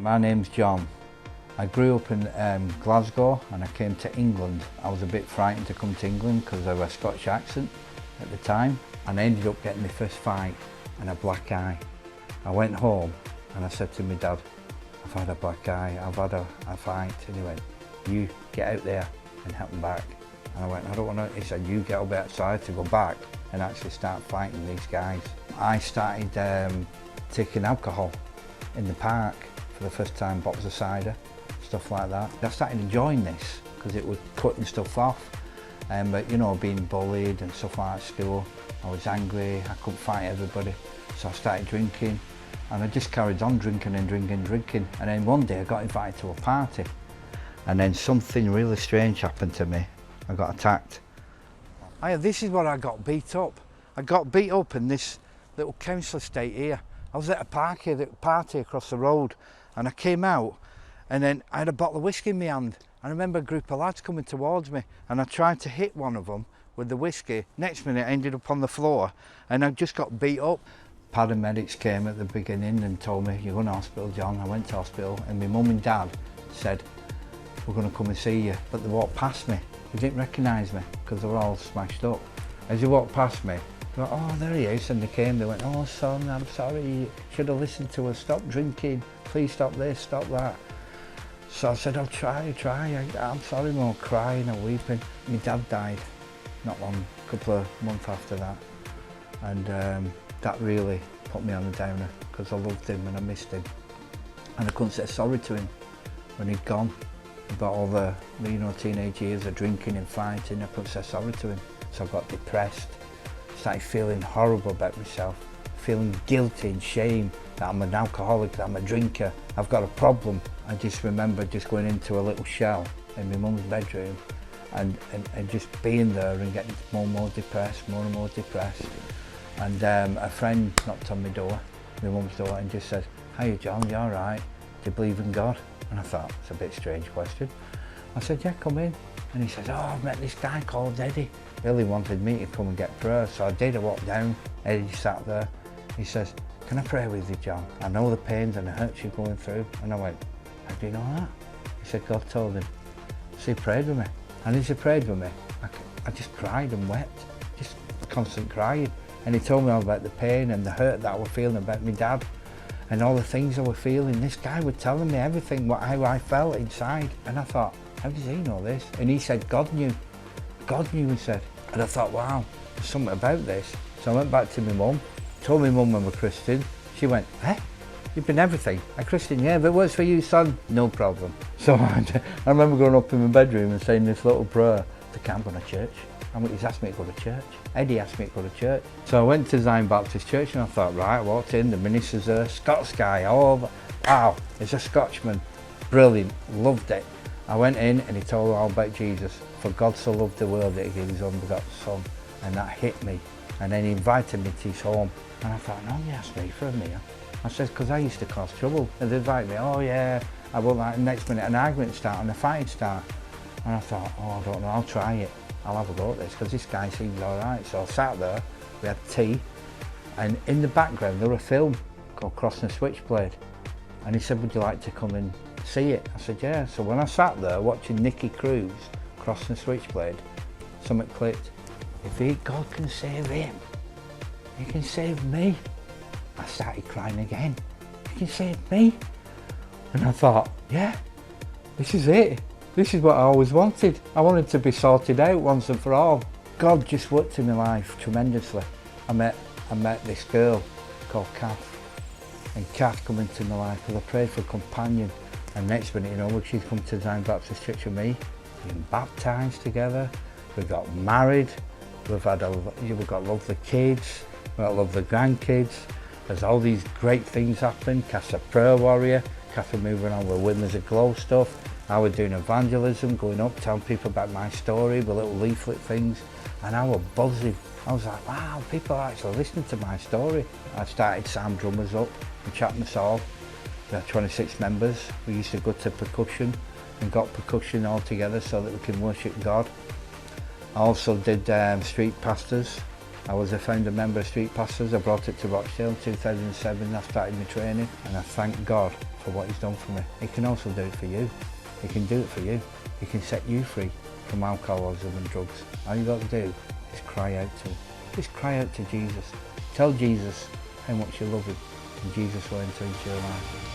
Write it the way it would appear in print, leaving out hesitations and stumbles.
My name's John. I grew up in Glasgow and I came to England. I was a bit frightened to come to England because of a Scottish accent at the time, and I ended up getting my first fight and a black eye. I went home and I said to my dad, I've had a black eye, I've had a fight. And he went, you get out there and help me back. And I went, I don't want to. He said, you get up outside to go back and actually start fighting these guys. I started taking alcohol in the park for the first time, bottles of cider, stuff like that. I started enjoying this because it was cutting stuff off. But you know, being bullied and stuff like that at school, I was angry, I couldn't fight everybody. So I started drinking, and I just carried on drinking and drinking and drinking. And then one day I got invited to a party, and then something really strange happened to me. I got attacked. This is where I got beat up. I got beat up in this little council estate here. I was at a party across the road, and I came out, and then I had a bottle of whiskey in my hand. I remember a group of lads coming towards me, and I tried to hit one of them with the whiskey. Next minute I ended up on the floor, and I just got beat up. Paramedics came at the beginning and told me, you're going to hospital, John. I went to hospital, and my mum and dad said, we're going to come and see you. But they walked past me. They didn't recognise me because they were all smashed up. As they walked past me, they went, oh, there he is. And they came, they went, oh, son, I'm sorry, you should have listened to us. Stop drinking, please stop this, stop that. So I said, I'll try. I'm sorry, Mum, crying and weeping. My dad died not long, a couple of months after that. And that really put me on the downer because I loved him and I missed him. And I couldn't say sorry to him when he'd gone. About all the teenage years of drinking and fighting, I couldn't say sorry to him. So I got depressed, started feeling horrible about myself, feeling guilty and shame that I'm an alcoholic, that I'm a drinker, I've got a problem. I just remember just going into a little shell in my mum's bedroom and just being there and getting more and more depressed. And a friend knocked on my door, my mum's door, and just said, "Hiya John, you all right? Do you believe in God?" And I thought, it's a bit strange question. I said, yeah, come in. And he said, oh, I've met this guy called Eddie. He really wanted me to come and get prayer, so I did. I walked down, Eddie sat there. He says, can I pray with you, John? I know the pains and the hurts you're going through. And I went, how do you know that? He said, God told him. So he prayed with me. And as he prayed with me, I just cried and wept, just constant crying. And he told me all about the pain and the hurt that I was feeling about my dad. And all the things I was feeling. This guy was telling me everything, how I felt inside. And I thought, how does he know this? And he said, God knew. God knew, he said. And I thought, wow, there's something about this. So I went back to my mum, told my mum I'm a Christian. She went, eh? You've been everything. A Christian, yeah, but it works for you, son. No problem. So I remember going up in my bedroom and saying this little prayer. I can't go to church. He's asked me to go to church. Eddie asked me to go to church. So I went to Zion Baptist Church and I thought, right, I walked in, the minister's there, Scots guy, oh, wow, he's a Scotsman. Brilliant, loved it. I went in and he told me all about Jesus. For God so loved the world that he gave his only begotten son. And that hit me. And then he invited me to his home. And I thought, no, he asked me for a meal. I said, because I used to cause trouble. And they invited me, oh yeah, I won't like, next minute an argument start and a fighting start. And I thought, oh, I don't know, I'll try it. I'll have a go at this because this guy seems all right. So I sat there, we had tea, and in the background there was a film called Crossing the Switchblade. And he said, would you like to come and see it? I said, yeah. So when I sat there watching Nicky Cruz Crossing the Switchblade, something clicked. If God can save him, he can save me. I started crying again. He can save me. And I thought, yeah, this is it. This is what I always wanted. I wanted to be sorted out once and for all. God just worked in my life tremendously. I met this girl called Kath. And Kath come into my life because I prayed for a companion. And next minute, she's come to Zion Baptist Church with me. We've been baptised together. We got married. We've got lovely kids. We've got lovely grandkids. There's all these great things happening. Kath's a prayer warrior. Kath are moving on with Women's Aglow stuff. I was doing evangelism, going up, telling people about my story, the little leaflet things, and I was buzzing. I was like, wow, people are actually listening to my story. I started Sam Drummers up in Chapman Hall. We had 26 members. We used to go to percussion and got percussion all together so that we can worship God. I also did street pastors I was a founder member of Street Pastors. I brought it to Rochdale in 2007. I started my training, and I thank God for what he's done for me. He can also do it for you. He can do it for you. He can set you free from alcoholism and drugs. All you've got to do is cry out to him. Just cry out to Jesus. Tell Jesus how much you love him, and Jesus will enter into your life.